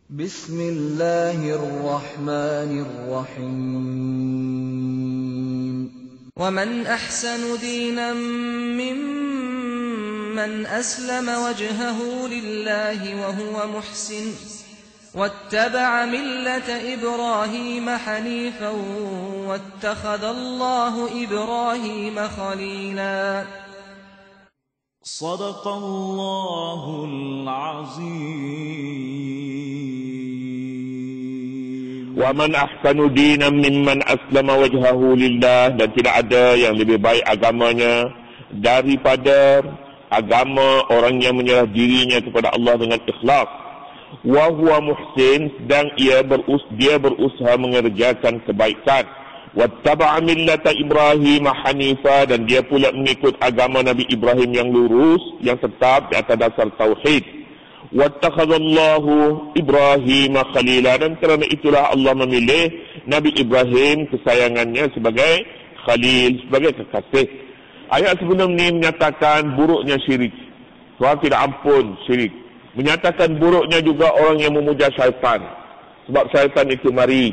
Bismillahirrahmanirrahim. ومن أحسن دينا ممن أسلم وجهه لله وهو محسن واتبع ملة إبراهيم حنيفا واتخذ الله إبراهيم خليلا. صدق الله العظيم. ومن أحسن دينا ممن أسلم وجهه لله, dan tidak ada yang lebih baik agamanya daripada agama orang yang menyerah dirinya kepada Allah dengan ikhlas. Wa huwa muhsin, dan dia berusaha mengerjakan kebaikan. Wattaba'a millata Ibrahim hanifa, dan dia pula mengikut agama Nabi Ibrahim yang lurus, yang tetap di atas dasar tauhid. Wattakhadallahu Ibrahim khalila, dan kerana itulah Allah memilih Nabi Ibrahim kesayangannya sebagai khalil, sebagai kekasih. Ayat sebelum ini menyatakan buruknya syirik. Tuhan tidak ampun syirik. Menyatakan buruknya juga orang yang memuja syaitan. Sebab syaitan itu mari.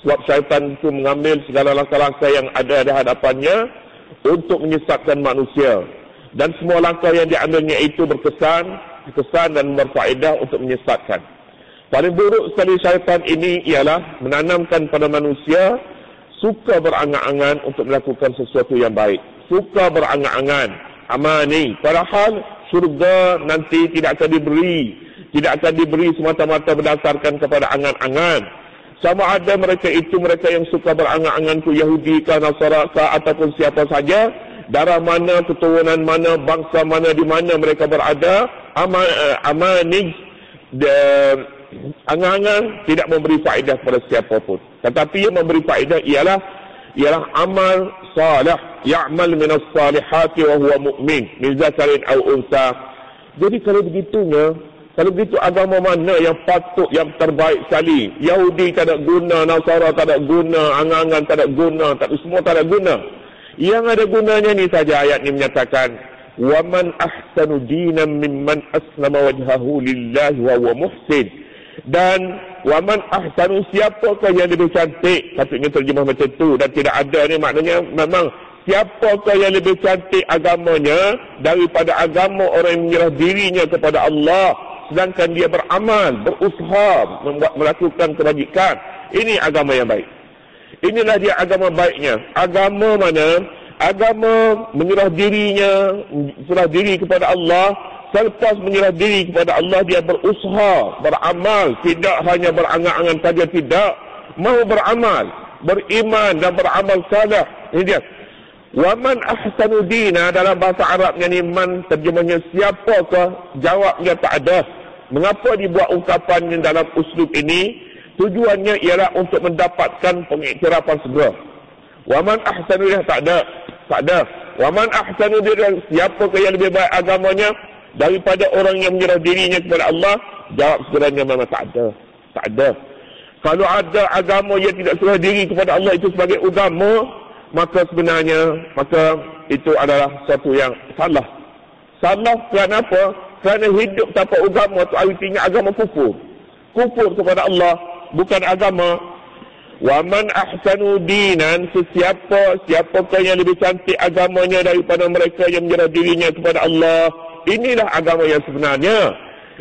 Sebab syaitan itu mengambil segala langkah-langkah yang ada di hadapannya untuk menyesatkan manusia. Dan semua langkah yang diambilnya itu berkesan dan berfaedah untuk menyesatkan. Paling buruk sekali syaitan ini ialah menanamkan pada manusia suka berangan-angan untuk melakukan sesuatu yang baik. Suka berangan-angan, amani. Padahal surga nanti tidak akan diberi semata-mata berdasarkan kepada angan-angan. Sama ada mereka yang suka berangan-angan itu Yahudi ke Nasara ke ataupun siapa saja, darah mana, keturunan mana, bangsa mana, di mana mereka berada, amani dan angan-angan tidak memberi faedah kepada siapa pun. Tetapi yang memberi faedah ialah amal salih, ya'mal minas salihati wa huwa mu'min min zakarin aw unsa. Jadi kalau begitu agama mana yang patut, yang terbaik sekali? Yahudi tak ada guna, Nasara tak ada guna, angan-angan tak ada guna, semua tak ada guna. Yang ada gunanya ni saja ayat ni menyatakan, wa man ahsanu dinan mimman aslama wajhahu lillahi wa huwa muhsin. Dan wa man ahsanu, siapakah yang lebih cantik? Patutnya terjemah macam tu, dan tidak ada ni maknanya memang siapakah yang lebih cantik agamanya daripada agama orang yang menyerah dirinya kepada Allah sedangkan dia beramal, berusaha melakukan kebajikan. Ini agama yang baik. Inilah dia agama baiknya. Agama mana? Agama menyerah diri kepada Allah. Selepas menyerah diri kepada Allah, dia berusaha, beramal. Tidak hanya berangan-angan saja, tidak. Mahu beramal, beriman dan beramal salih. Ini dia. Wa man ahsanu dina, dalam bahasa Arabnya ni man terjemahnya siapakah? Jawabnya tak ada. Mengapa dibuat ungkapan dalam uslub ini? Tujuannya ialah untuk mendapatkan pengiktirafan segera. Wa man ahsanu dina, tak ada. Wa man ahsanu dina, siapakah yang lebih baik agamanya daripada orang yang menyerah dirinya kepada Allah? Jawab sebenarnya memang tak ada. Kalau ada agama yang tidak serah diri kepada Allah itu sebagai agama, maka itu adalah sesuatu yang salah. Salah kerana apa? Kerana hidup tanpa agama itu artinya agama kufur. Kufur kepada Allah, bukan agama. Wa man ahsanu dinan, siapakah yang lebih cantik agamanya daripada mereka yang menyerah dirinya kepada Allah. Inilah agama yang sebenarnya.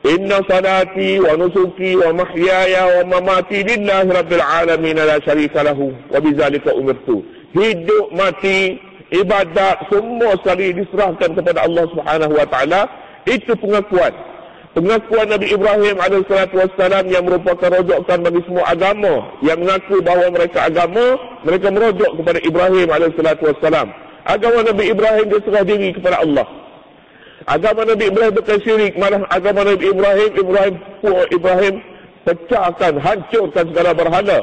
Inna salati wa nusuki wa mahyaya wa mamati lillahi rabbil alamin la syarika lahu wa bidzalika umirtu. Hidup, mati, ibadat, semua sekali diserahkan kepada Allah Subhanahu wa taala. Itu pengakuan Nabi Ibrahim alaihissalam yang merupakan rujukan bagi semua agama yang mengaku bahawa mereka agama, mereka merujuk kepada Ibrahim alaihissalam. Agama Nabi Ibrahim dia serah diri kepada Allah. Agama Nabi Ibrahim bukan syirik, malah agama Nabi Ibrahim pecahkan, hancurkan segala berhala.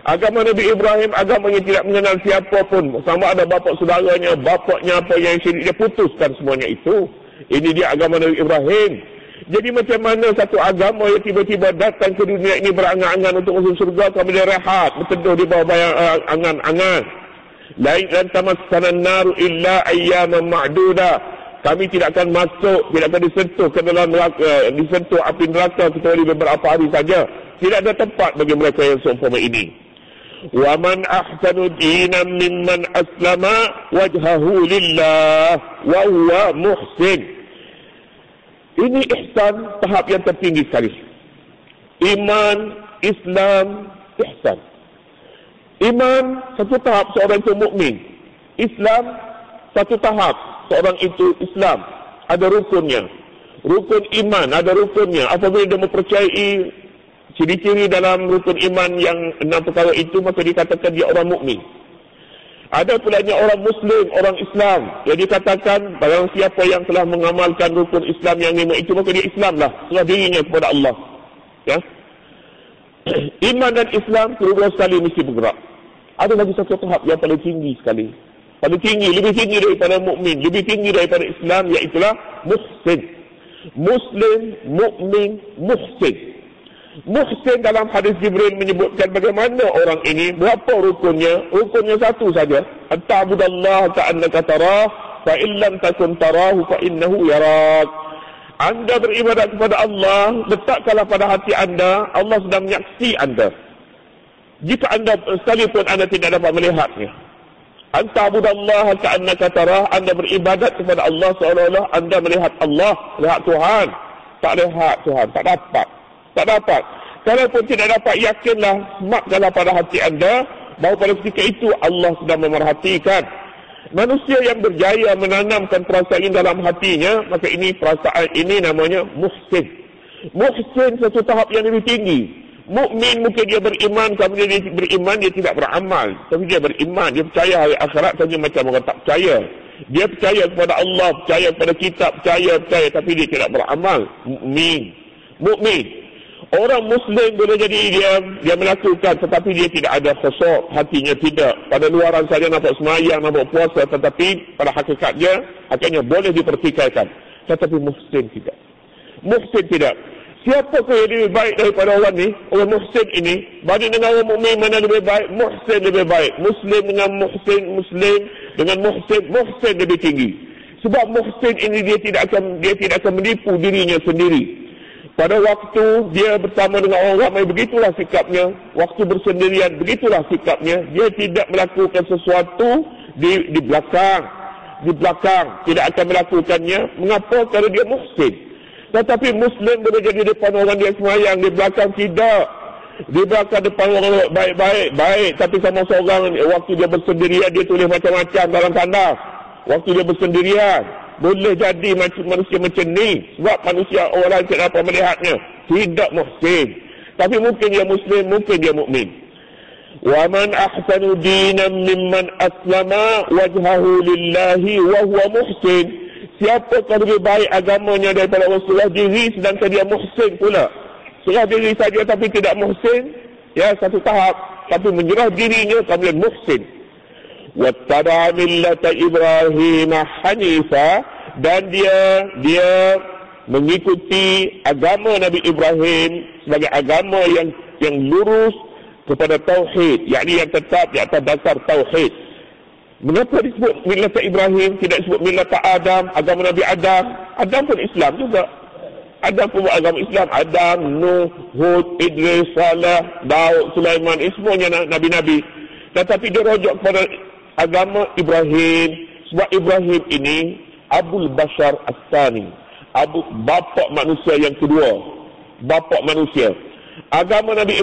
Agama Nabi Ibrahim, agama yang tidak mengenal siapa pun, sama ada bapa saudaranya, bapaknya apa yang syirik, dia putuskan semuanya itu. Ini dia agama Nabi Ibrahim. Jadi macam mana satu agama yang tiba-tiba datang ke dunia ini berangan-angan untuk masuk surga, kemudian rehat, berteduh di bawah angan-angan. Lain lan tamassana an-naru illa ayyaman ma'duda. Kami tidak akan masuk, tidak akan disentuh ke dalam neraka, disentuh api neraka kecuali beberapa hari saja. Tidak ada tempat bagi mereka yang seumpama ini. Wa man ahsanu dinan mimman aslama wajhahu lillah wa huwa muhsin. Ini ihsan tahap yang tertinggi sekali. Iman, Islam, ihsan. Iman satu tahap seorang itu mukmin. Islam satu tahap seorang itu Islam. Ada rukunnya. Rukun iman ada rukunnya. Apabila dia mempercayai ciri-ciri dalam rukun iman yang 6 perkara itu, maka dikatakan dia orang mukmin. Ada pulanya orang Muslim, orang Islam. Yang dikatakan barang siapa yang telah mengamalkan rukun Islam yang 5 itu, maka dia Islamlah. Serah dirinya kepada Allah. Ya. Iman dan Islam kedua sekali mesti bergerak. Ada lagi satu tahap yang paling tinggi sekali. Paling tinggi, lebih tinggi daripada mukmin, lebih tinggi daripada Islam, iaitulah muhsin. Muslim, mukmin, muhsin. Muhsin dalam hadis Jibril menyebutkan bagaimana orang ini, berapa rukunnya? Rukunnya satu saja. Ta'budallaha ka'annaka tarah, fa in lam takun tarahu fa innahu yarak. Anda beribadat kepada Allah, letakkanlah pada hati anda, Allah sedang menyaksi anda. Jika anda sekalipun anda tidak dapat melihatnya. Ta'budallaha ka'annaka tarah, anda beribadat kepada Allah seolah-olah anda melihat Allah, melihat Tuhan. Tak lihat Tuhan, tak dapat. Tak dapat. Kalaupun tidak dapat, yakinlah, sematkanlah pada hati anda bahawa pada ketika itu Allah sedang memerhatikan. Manusia yang berjaya menanamkan perasaan ini dalam hatinya, maka ini perasaan ini namanya muhsin. Muhsin satu tahap yang lebih tinggi. Mukmin mungkin dia beriman, kalau dia beriman dia tidak beramal, tapi dia beriman, dia percaya hari akhirat saja macam orang tak percaya. Dia percaya kepada Allah, percaya kepada kitab, percaya, tapi dia tidak beramal. Mukmin. Orang Muslim boleh jadi dia melakukan, tetapi dia tidak ada khusuk, hatinya tidak. Pada luaran saja nampak semayang, nampak puasa, tetapi pada hakikatnya, akhirnya boleh dipertikaikan. Tetapi muhsin tidak. Muhsin tidak. Siapakah yang lebih baik daripada orang ni? Orang muhsin ini, banding dengan orang mukmin mana lebih baik? Muhsin lebih baik. Muslim dengan muhsin, Muslim dengan muhsin lebih tinggi. Sebab muhsin ini dia tidak akan menipu dirinya sendiri. Pada waktu dia bersama dengan orang ramai, begitulah sikapnya. Waktu bersendirian, begitulah sikapnya. Dia tidak melakukan sesuatu di belakang. Di belakang. Tidak akan melakukannya. Mengapa? Kerana dia muhsin. Tetapi Muslim boleh jadi depan orang dia semayang. Di belakang tidak. Di belakang depan orang baik. Tapi sama seorang, waktu dia bersendirian, dia tulis macam-macam dalam tandas. Waktu dia bersendirian, boleh jadi manusia macam ni. Sebab manusia orang lain tidak dapat melihatnya. Tidak muhsin. Tapi mungkin dia Muslim, mungkin dia mukmin. Wa man ahsanu dinan mimman aslama wajhahu lillahi wa huwa muhsin. Siapakah lebih baik agamanya daripada orang serah diri sedangkan dia muhsin pula. Serah diri saja tapi tidak muhsin, ya satu tahap. Tapi menyerah dirinya kemudian muhsin. Wattaba'a millata Ibrahim hanifa, dan dia mengikuti agama Nabi Ibrahim sebagai agama yang lurus kepada tauhid, yakni yang tetap di atas dasar tauhid. Mengapa disebut millata Ibrahim, tidak disebut millata Adam, agama Nabi Adam? Adam pun Islam juga. Adam pun agama Islam. Adam, Nuh, Hud, Idris, Saleh, Daud, Sulaiman, semuanya nabi-nabi. Tetapi dia rujuk kepada agama Ibrahim. Sebab Ibrahim ini Abul Bashar As-Sani, bapa manusia yang kedua. Bapa manusia. Agama Nabi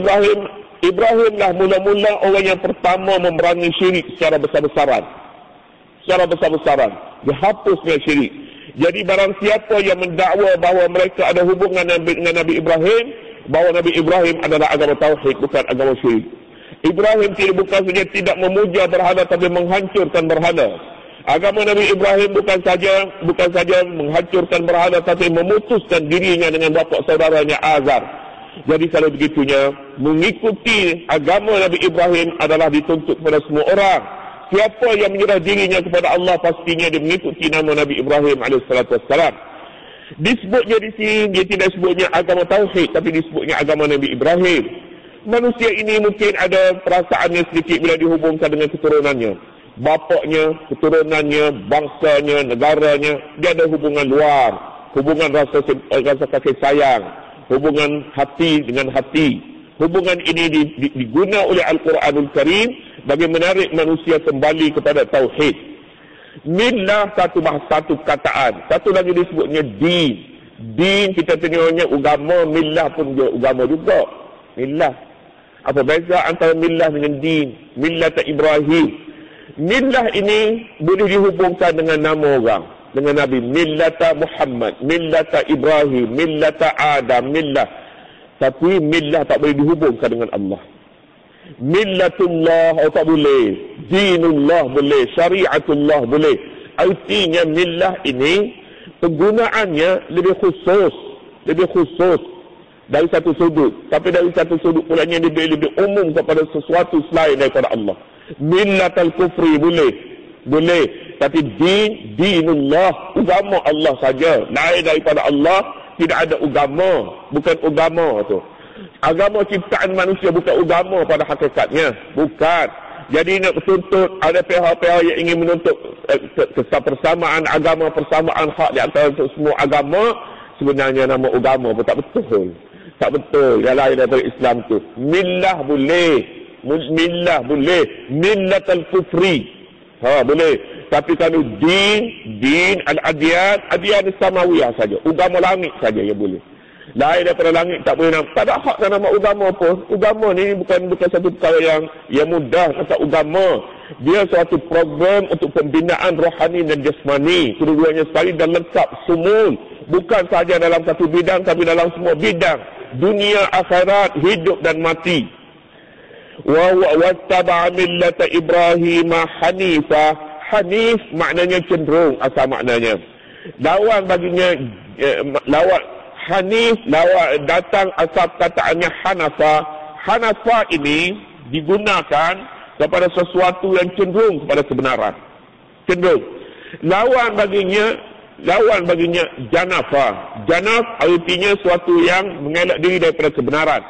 Ibrahimlah mula-mula orang yang pertama memerangi syirik secara besar-besaran. Dihapusnya syirik. Jadi barang siapa yang mendakwa bahawa mereka ada hubungan dengan Nabi Ibrahim, bahawa Nabi Ibrahim adalah agama tauhid, bukan agama syirik. Ibrahim bukan saja tidak memuja berhala, tapi menghancurkan berhala. Agama Nabi Ibrahim bukan saja menghancurkan berhala, tapi memutuskan dirinya dengan bapa saudaranya Azar. Jadi kalau begitunya, mengikuti agama Nabi Ibrahim adalah dituntut kepada semua orang. Siapa yang menyerah dirinya kepada Allah, pastinya dia mengikuti nama Nabi Ibrahim AS. Disebutnya di sini, dia tidak sebutnya agama tauhid, tapi disebutnya agama Nabi Ibrahim. Manusia ini mungkin ada perasaannya sedikit bila dihubungkan dengan keturunannya. Bapaknya, keturunannya, bangsanya, negaranya, dia ada hubungan luar. Hubungan rasa kasih sayang. Hubungan hati dengan hati. Hubungan ini diguna oleh Al-Quranul Karim bagi menarik manusia kembali kepada tauhid. Millah satu kataan. Satu lagi disebutnya din. Din kita tengoknya agama, millah pun agama juga. Millah. Apa beza antara millah dengan din? Millah Ibrahim. Millah ini boleh dihubungkan dengan nama orang, dengan Nabi. Millata Muhammad, millata Ibrahim, millata Adam, millah. Tapi millah tak boleh dihubungkan dengan Allah. Millatullah tak boleh. Dinullah boleh. Syariatullah boleh. Artinya millah ini penggunaannya lebih khusus. Lebih khusus dari satu sudut. Tapi dari satu sudut pulanya lebih umum kepada sesuatu selain daripada Allah. Millat al-kufri boleh. Boleh. Tapi dinullah, agama Allah saja. Lain daripada Allah, tidak ada agama. Bukan agama tu. Agama ciptaan manusia bukan agama pada hakikatnya. Bukan. Jadi nak tuntut, ada pihak-pihak yang ingin menuntut kesamaan agama, persamaan hak di antara semua agama, sebenarnya nama agama pun tak betul. Tak betul. Yang lain daripada Islam tu. Millah boleh. Millah boleh. Millat al-kufri. Boleh. Tapi kalau din al-adyan samawiyah saja. Agama langit saja yang boleh. Lain daripada langit tak boleh nama. Tak ada hak dan nama agama pun. Agama ni bukan satu perkara yang mudah. Kata agama. Dia suatu program untuk pembinaan rohani dan jasmani. Kedua-duanya sekali dan lengkap semua. Bukan sahaja dalam satu bidang, tapi dalam semua bidang. Dunia, akhirat, hidup dan mati. Wattaba'a millata Ibrahim hanifa. Hanif maknanya cenderung, asal maknanya. Lawan baginya, Hanif, datang asal kataannya Hanafa. Hanafa ini digunakan kepada sesuatu yang cenderung kepada kebenaran. Cenderung. Lawan baginya Janafa. Janaf artinya sesuatu yang mengelak diri daripada kebenaran.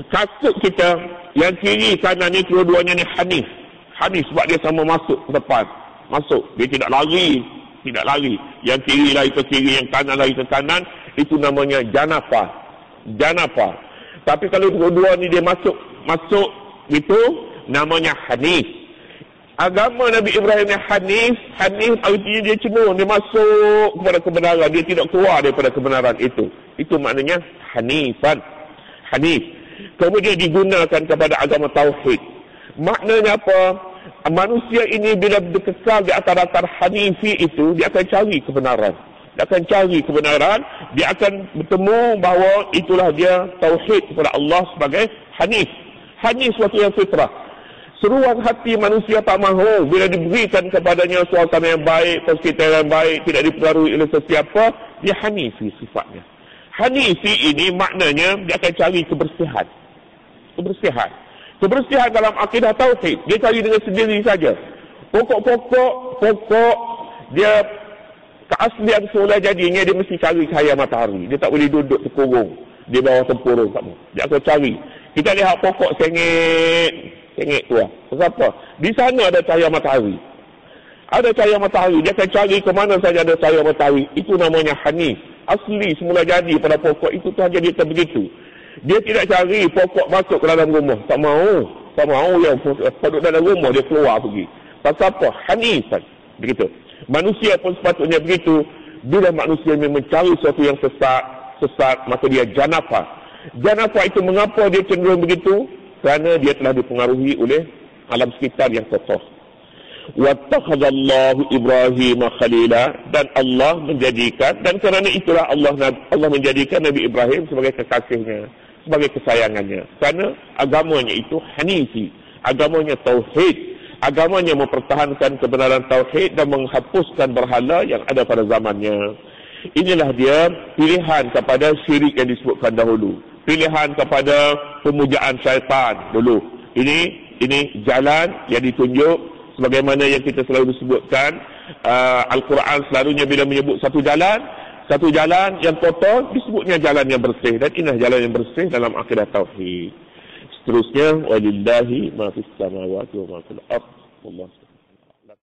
Kasut kita yang kiri kanan ni kedua-duanya ni Hanif. Hanif sebab dia sama masuk ke depan. Masuk. Dia tidak lari. Yang kiri lari ke kiri, yang kanan lari ke kanan. Itu namanya Janafa. Tapi kalau dua-dua ni dia masuk itu namanya Hanif. Agama Nabi Ibrahim ni Hanif artinya dia cenderung, dia masuk kepada kebenaran, dia tidak keluar daripada kebenaran itu. Itu maknanya Hanifan. Hanif. Kemudian digunakan kepada agama Tauhid. Maknanya apa? Manusia ini bila berkekal di atas dasar Hanifi itu, dia akan cari kebenaran. Dia akan bertemu bahawa itulah dia Tauhid kepada Allah sebagai Hanif. Hanif suatu yang fitrah. Seruan hati manusia tak mahu bila diberikan kepadanya suasana yang baik, persekitaran yang baik, tidak dipengaruhi oleh sesiapa, dia Hanifi sifatnya. Hanifi ini maknanya dia akan cari kebersihan. Kebersihan dalam akidah tauhid. Dia cari dengan sendiri saja. Pokok dia keaslian semula jadinya dia mesti cari cahaya matahari. Dia tak boleh duduk terkurung di bawah tempurung kamu. Dia akan cari. Kita lihat pokok sengit tu lah. Kenapa? Di sana ada cahaya matahari. Dia akan cari ke mana saja ada cahaya matahari. Itu namanya Hanif. Asli semula jadi pada pokok itu sahaja dia tak begitu. Dia tidak cari pokok masuk ke dalam rumah. Tak mahu yang pokok dalam rumah dia keluar pergi. Pasal apa? Hanifan. Begitu. Manusia pun sepatutnya begitu. Bila manusia mencari sesuatu yang sesat, maka dia Janafa. Janafa itu mengapa dia cenderung begitu? Kerana dia telah dipengaruhi oleh alam sekitar yang kotor. Wattakhadallahu Ibrahim khalila, dan Allah menjadikan, dan kerana itulah Allah menjadikan Nabi Ibrahim sebagai kekasihnya, sebagai kesayangannya. Kerana agamanya itu Hanifi, agamanya tauhid, agamanya mempertahankan kebenaran tauhid dan menghapuskan berhala yang ada pada zamannya. Inilah dia pilihan kepada syirik yang disebutkan dahulu, pilihan kepada pemujaan syaitan dulu. Ini jalan yang ditunjuk. Sebagaimana yang kita selalu sebutkan, Al-Quran selalunya bila menyebut satu jalan yang kotor, disebutnya jalan yang bersih. Dan inilah jalan yang bersih dalam akidah tauhid. Seterusnya, walillahi ma fis samawati wa ma fil ardh.